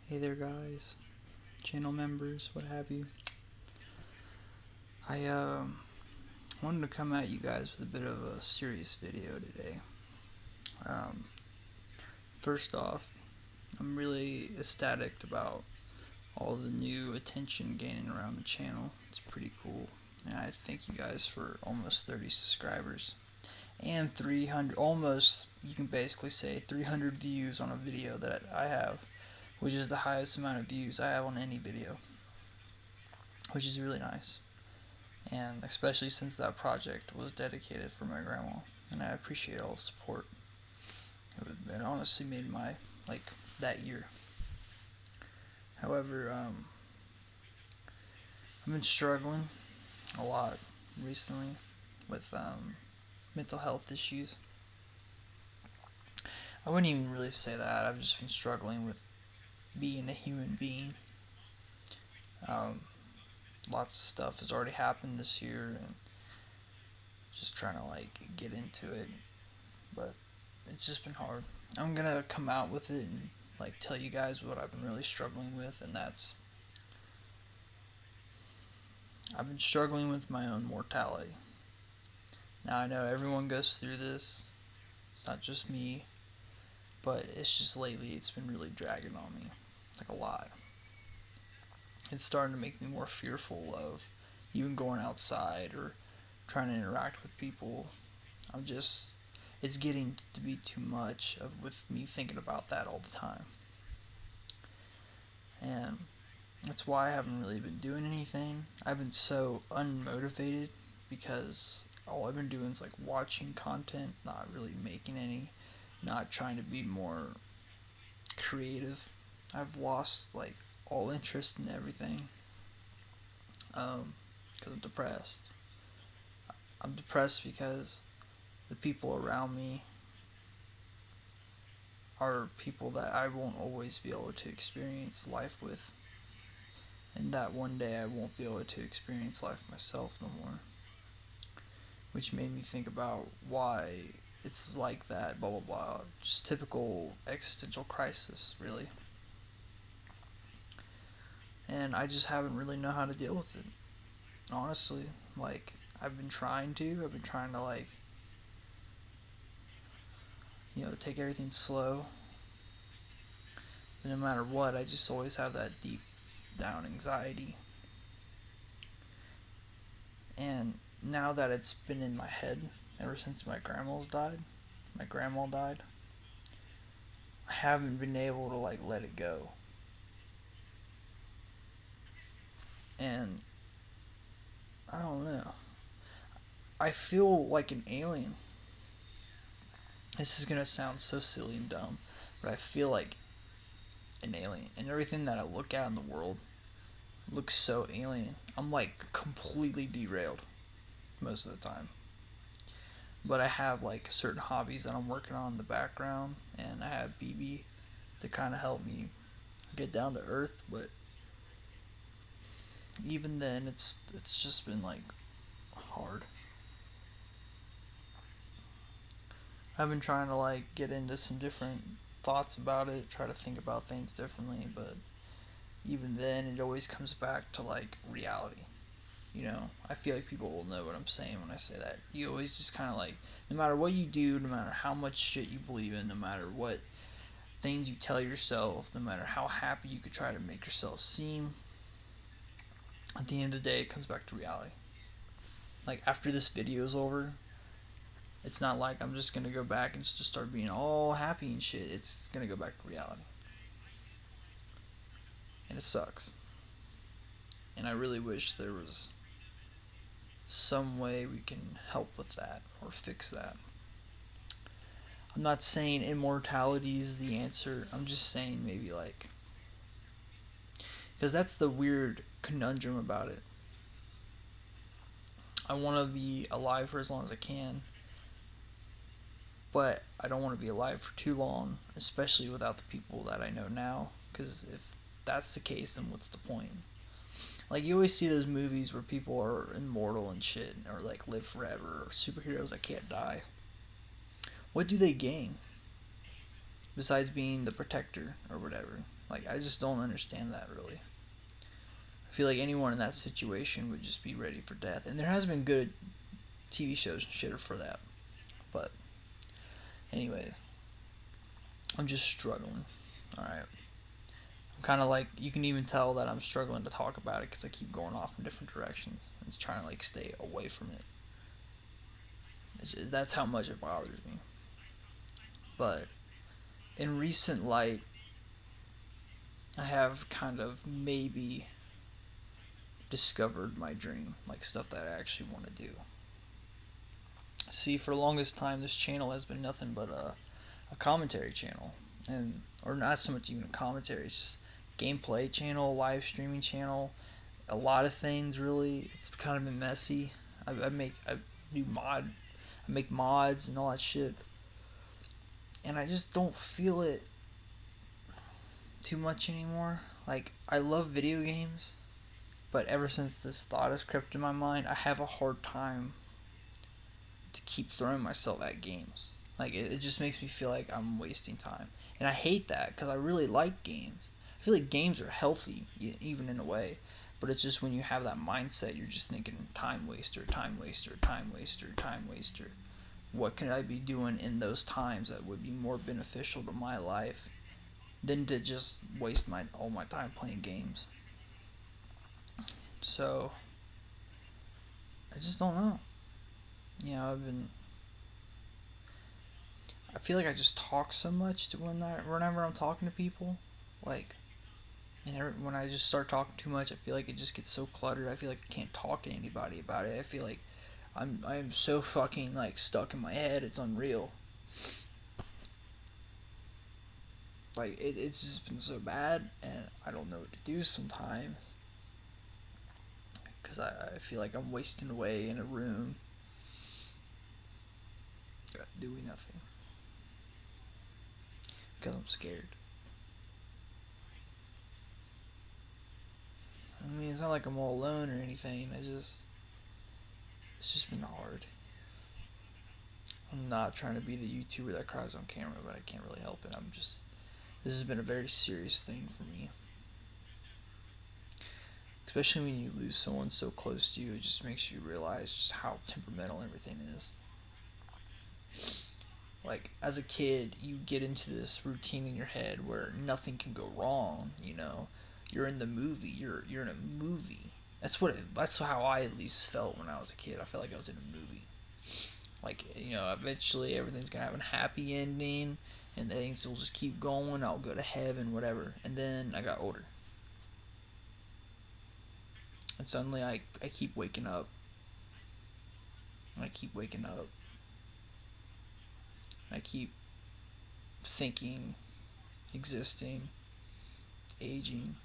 Hey there, guys, channel members, what have you. I wanted to come at you guys with a bit of a serious video today. Um, First off, I'm really ecstatic about all the new attention gaining around the channel. It's pretty cool, and I thank you guys for almost 30 subscribers and 300, almost, you can basically say 300 views on a video that I have, which is the highest amount of views I have on any video, which is really nice. And especially since that project was dedicated for my grandma, and I appreciate all the support. It honestly made my, like, that year. However, I've been struggling a lot recently with mental health issues. I wouldn't even really say that. I've just been struggling with being a human being. Um, Lots of stuff has already happened this year, and just trying to get into it, but it's just been hard. I'm gonna come out with it and tell you guys what I've been really struggling with, and that's I've been struggling with my own mortality. Now I know everyone goes through this. It's not just me, but it's just lately it's been really dragging on me, like a lot. It's starting to make me more fearful of even going outside or trying to interact with people. It's getting to be too much with me thinking about that all the time. And that's why I haven't really been doing anything. I've been so unmotivated because all I've been doing is watching content, not really making any, not trying to be more creative. I've lost all interest in everything because I'm depressed. I'm depressed because the people around me are people that I won't always be able to experience life with, and that one day I won't be able to experience life myself no more, which made me think about why it's like that, blah blah blah, just typical existential crisis, really. And I just haven't really know how to deal with it, honestly. I've been trying to take everything slow, but no matter what, I just always have that deep down anxiety. And now that it's been in my head ever since my grandma died, I haven't been able to let it go. And I don't know. I feel like an alien. This is gonna sound so silly and dumb, but I feel like an alien, and everything that I look at in the world looks so alien. I'm completely derailed most of the time. But I have certain hobbies that I'm working on in the background, and I have BB to kind of help me get down to earth. But even then, it's just been hard. I've been trying to get into some different thoughts about it, try to think about things differently, but even then, it always comes back to reality. I feel like people will know what I'm saying when I say that. You always just kind of no matter what you do, no matter how much shit you believe in, no matter what things you tell yourself, no matter how happy you could try to make yourself seem, at the end of the day, it comes back to reality. After this video is over, it's not like I'm just gonna go back and just start being all happy and shit. It's gonna go back to reality. And it sucks. And I really wish there was some way we can help with that or fix that. I'm not saying immortality is the answer. I'm just saying maybe because that's the weird conundrum about it. I want to be alive for as long as I can, but I don't want to be alive for too long, especially without the people that I know now, because if that's the case, then what's the point? You always see those movies where people are immortal and shit, or live forever, or superheroes that can't die. What do they gain? besides being the protector or whatever. Like, I just don't understand that really. I feel like anyone in that situation would just be ready for death. And there has been good TV shows and shit for that. But, anyways, I'm just struggling. Alright. I'm kind of like, you can even tell that I'm struggling to talk about it because I keep going off in different directions. I'm just trying to like stay away from it. That's how much it bothers me. But in recent light, I have kind of maybe discovered my dream, like stuff that I actually want to do. See, for the longest time, this channel has been nothing but a commentary channel, and or not so much even a commentary, it's just gameplay channel, live streaming channel, a lot of things really. It's kind of been messy. I make mods and all that shit, and I just don't feel it too much anymore. Like, I love video games, but ever since this thought has crept in my mind, I have a hard time to keep throwing myself at games. Like, it just makes me feel like I'm wasting time. And I hate that, because I really like games. I feel like games are healthy, even in a way. But it's just when you have that mindset, you're just thinking, time waster, time waster, time waster, time waster. What can I be doing in those times that would be more beneficial to my life than to just waste all my time playing games? So, I just don't know. I feel like I just talk so much whenever I'm talking to people. Like, when I just start talking too much, I feel like it just gets so cluttered. I feel like I can't talk to anybody about it. I feel like I am so fucking like stuck in my head. It's unreal. Like, it's just been so bad, and I don't know what to do sometimes. Because I feel like I'm wasting away in a room doing nothing. Because I'm scared. I mean, it's not like I'm all alone or anything. It's just been hard. I'm not trying to be the YouTuber that cries on camera, but I can't really help it. This has been a very serious thing for me. Especially when you lose someone so close to you, it just makes you realize just how temperamental everything is. Like, as a kid, you get into this routine in your head where nothing can go wrong, you know? You're in the movie, you're in a movie. That's how I at least felt when I was a kid. I felt like I was in a movie. Like, eventually everything's gonna have a happy ending, and things will just keep going. I'll go to heaven, whatever. And then I got older, and suddenly I keep waking up. And I keep waking up. I keep thinking, existing, aging,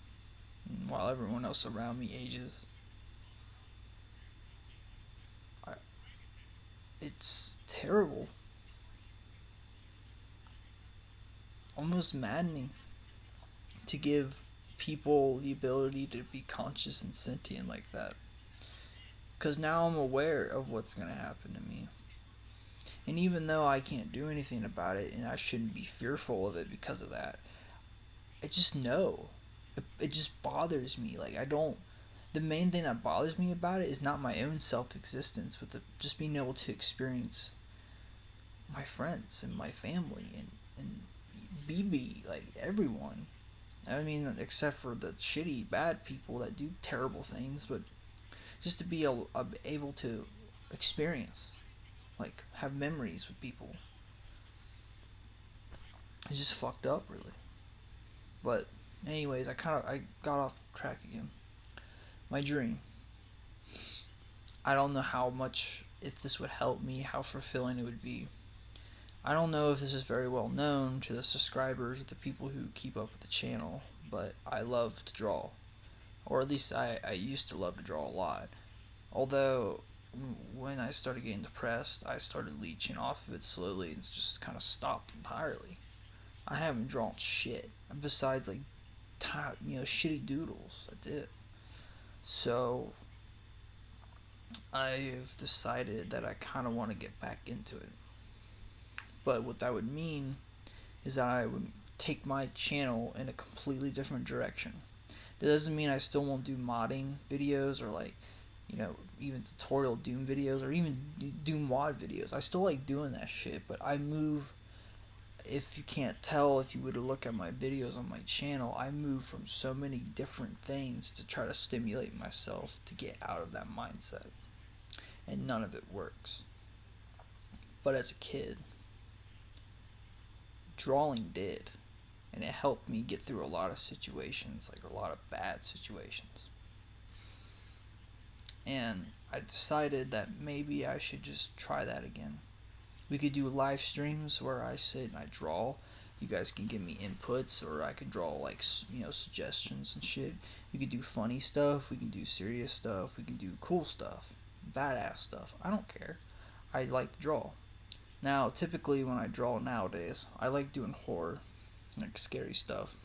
while everyone else around me ages. I, it's terrible, almost maddening to give people the ability to be conscious and sentient like that. Because now I'm aware of what's going to happen to me. And even though I can't do anything about it, and I shouldn't be fearful of it because of that, I just know. It just bothers me. Like, I don't. The main thing that bothers me about it is not my own self existence, but just being able to experience my friends and my family and BB, like everyone. I mean, except for the shitty, bad people that do terrible things, but just to be able to experience, like, have memories with people. It's just fucked up, really. But, anyways, I got off track again. My dream. I don't know how much, if this would help me, how fulfilling it would be. I don't know if this is very well known to the subscribers, the people who keep up with the channel, but I love to draw. Or at least I used to love to draw a lot. Although, when I started getting depressed, I started leeching off of it slowly and just kind of stopped entirely. I haven't drawn shit besides, like, shitty doodles. That's it. So, I've decided that I kind of want to get back into it. But what that would mean is that I would take my channel in a completely different direction. That doesn't mean I still won't do modding videos or like, you know, even tutorial Doom videos or even Doom mod videos. I still like doing that shit, but I move. If you can't tell, if you were to look at my videos on my channel, I move from so many different things to try to stimulate myself to get out of that mindset. And none of it works. But as a kid, drawing did. And it helped me get through a lot of situations, like a lot of bad situations. And I decided that maybe I should just try that again. We could do live streams where I sit and I draw. You guys can give me inputs, or I can draw like, you know, suggestions and shit. We could do funny stuff. We can do serious stuff. We can do cool stuff, badass stuff. I don't care. I like to draw. Now, typically when I draw nowadays, I like doing horror, like scary stuff.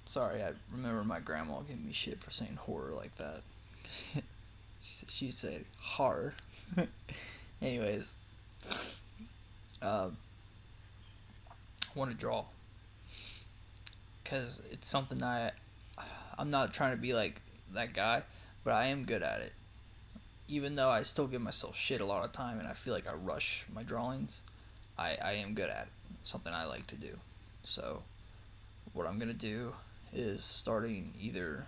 Sorry, I remember my grandma giving me shit for saying horror like that. She said horror. Anyways, I want to draw because it's something I'm not trying to be like that guy, but I am good at it. Even though I still give myself shit a lot of time and I feel like I rush my drawings, I am good at it. Something I like to do. So what I'm gonna do is starting either.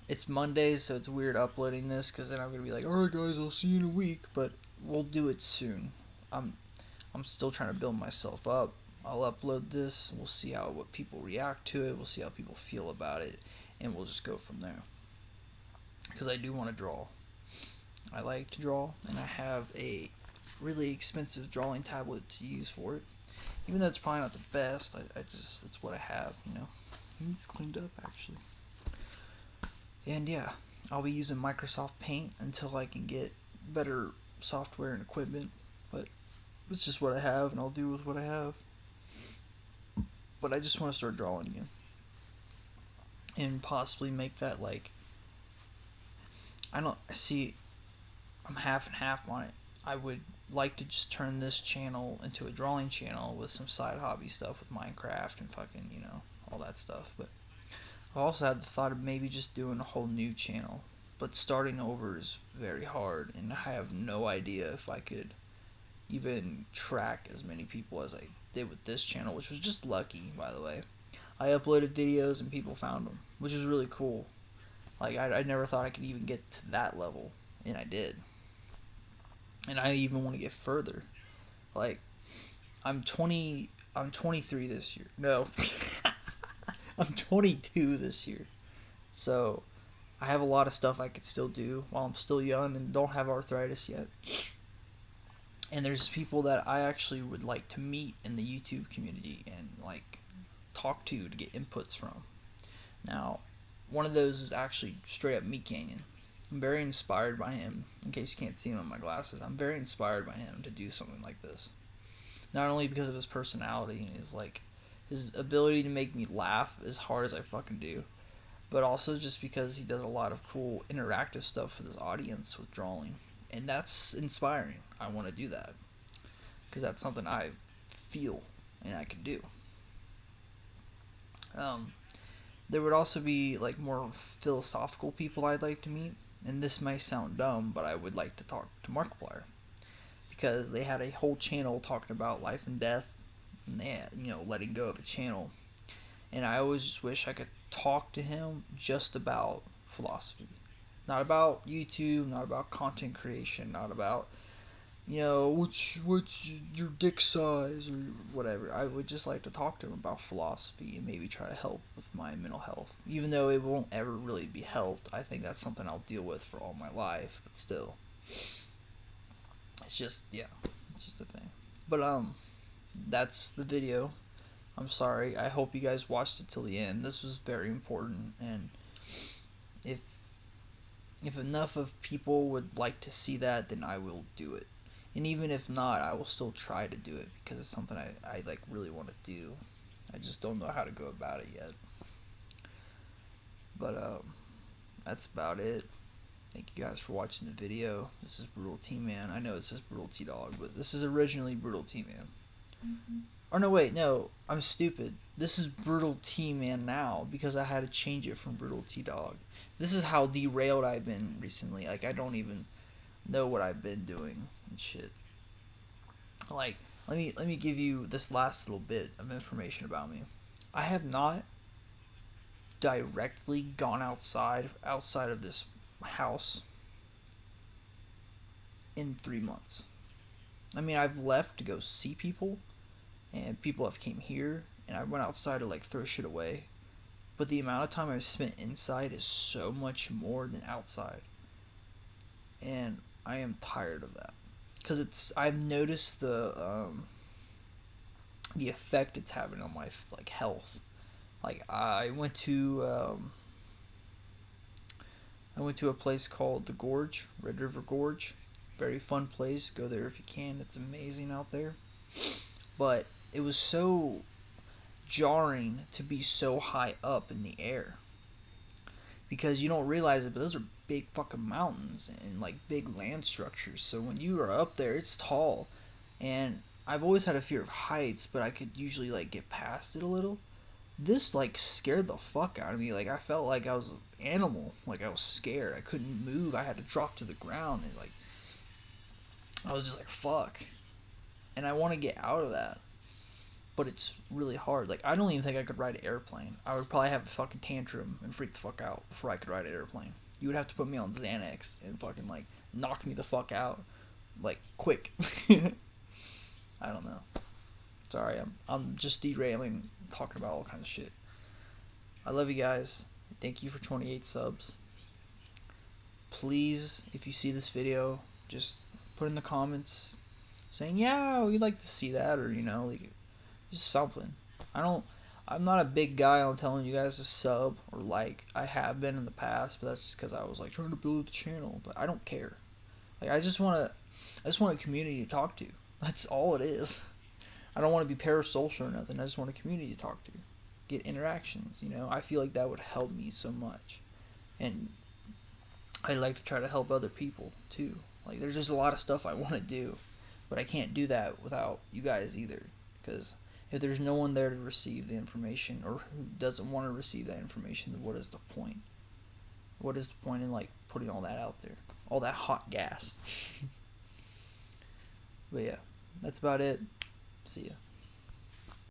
It's Mondays, so it's weird uploading this because then I'm gonna be like, all right, guys, I'll see you in a week. But we'll do it soon. I'm still trying to build myself up. I'll upload this. We'll see what people react to it. We'll see how people feel about it, and we'll just go from there. Because I do want to draw. I like to draw, and I have a really expensive drawing tablet to use for it. Even though it's probably not the best, I just, it's what I have, you know. It's cleaned up, actually. And yeah, I'll be using Microsoft Paint until I can get better software and equipment. But it's just what I have, and I'll do with what I have. But I just want to start drawing again. And possibly make that like, I don't see, I'm half and half on it. I would like to just turn this channel into a drawing channel with some side hobby stuff with Minecraft and fucking, you know, all that stuff. But I also had the thought of maybe just doing a whole new channel. But starting over is very hard, and I have no idea if I could even track as many people as I did with this channel, which was just lucky, by the way. I uploaded videos and people found them, which was really cool. Like, I never thought I could even get to that level, and I did. And I even want to get further. Like, I'm 23 this year. No. I'm 22 this year. So, I have a lot of stuff I could still do while I'm still young and don't have arthritis yet. And there's people that I actually would like to meet in the YouTube community and like talk to get inputs from. Now, one of those is actually straight up Meat Canyon. I'm very inspired by him. In case you can't see him on my glasses, I'm very inspired by him to do something like this. Not only because of his personality and his ability to make me laugh as hard as I fucking do, but also just because he does a lot of cool interactive stuff with his audience with drawing. And that's inspiring. I want to do that because that's something I feel and I can do. There would also be like more philosophical people I'd like to meet, and this may sound dumb, but I would like to talk to Markiplier because they had a whole channel talking about life and death, and they had, you know, letting go of a channel, and I always just wish I could talk to him just about philosophy, not about YouTube, not about content creation, not about, you know, what's your dick size or whatever. I would just like to talk to him about philosophy and maybe try to help with my mental health. Even though it won't ever really be helped, I think that's something I'll deal with for all my life. But still, it's just, yeah, it's just a thing. But that's the video. I'm sorry. I hope you guys watched it till the end. This was very important, and if enough of people would like to see that, then I will do it. And even if not, I will still try to do it because it's something I like really want to do. I just don't know how to go about it yet. But that's about it. Thank you guys for watching the video. This is Brutal T Man. I know it says Brutal T Dog, but this is originally Brutal T Man. Or no, wait, no, I'm stupid. This is Brutal T Man now because I had to change it from Brutal T Dog. This is how derailed I've been recently. Like, I don't even know what I've been doing and shit. Like, let me give you this last little bit of information about me. I have not directly gone outside of this house in 3 months. I mean, I've left to go see people, and people have came here, and I went outside to like throw shit away. But the amount of time I've spent inside is so much more than outside, and I am tired of that because I've noticed the effect it's having on my like health. Like I went to a place called the Gorge, Red River Gorge. Very fun place. Go there if you can. It's amazing out there. But it was so jarring to be so high up in the air because you don't realize it, but those are big fucking mountains and like big land structures. So when you are up there, it's tall, and I've always had a fear of heights, but I could usually like get past it a little. This like scared the fuck out of me. Like I felt like I was an animal. Like I was scared. I couldn't move. I had to drop to the ground, and like I was just like fuck. And I want to get out of that, but it's really hard. Like I don't even think I could ride an airplane. I would probably have a fucking tantrum and freak the fuck out before I could ride an airplane. You would have to put me on Xanax and fucking like knock me the fuck out, like quick. I don't know. Sorry, I'm just derailing, talking about all kinds of shit. I love you guys. Thank you for 28 subs. Please, if you see this video, just put in the comments saying, yeah, we'd like to see that, or like just something. I'm not a big guy on telling you guys to sub or like. I have been in the past, but that's just because I was like trying to build the channel. But I don't care. Like I just want a community to talk to. That's all it is. I don't want to be parasocial or nothing. I just want a community to talk to, get interactions. I feel like that would help me so much, and I like to try to help other people too. Like there's just a lot of stuff I want to do, but I can't do that without you guys either, because if there's no one there to receive the information, or who doesn't want to receive that information, then what is the point? What is the point in like putting all that out there, all that hot gas? But yeah, that's about it. See ya.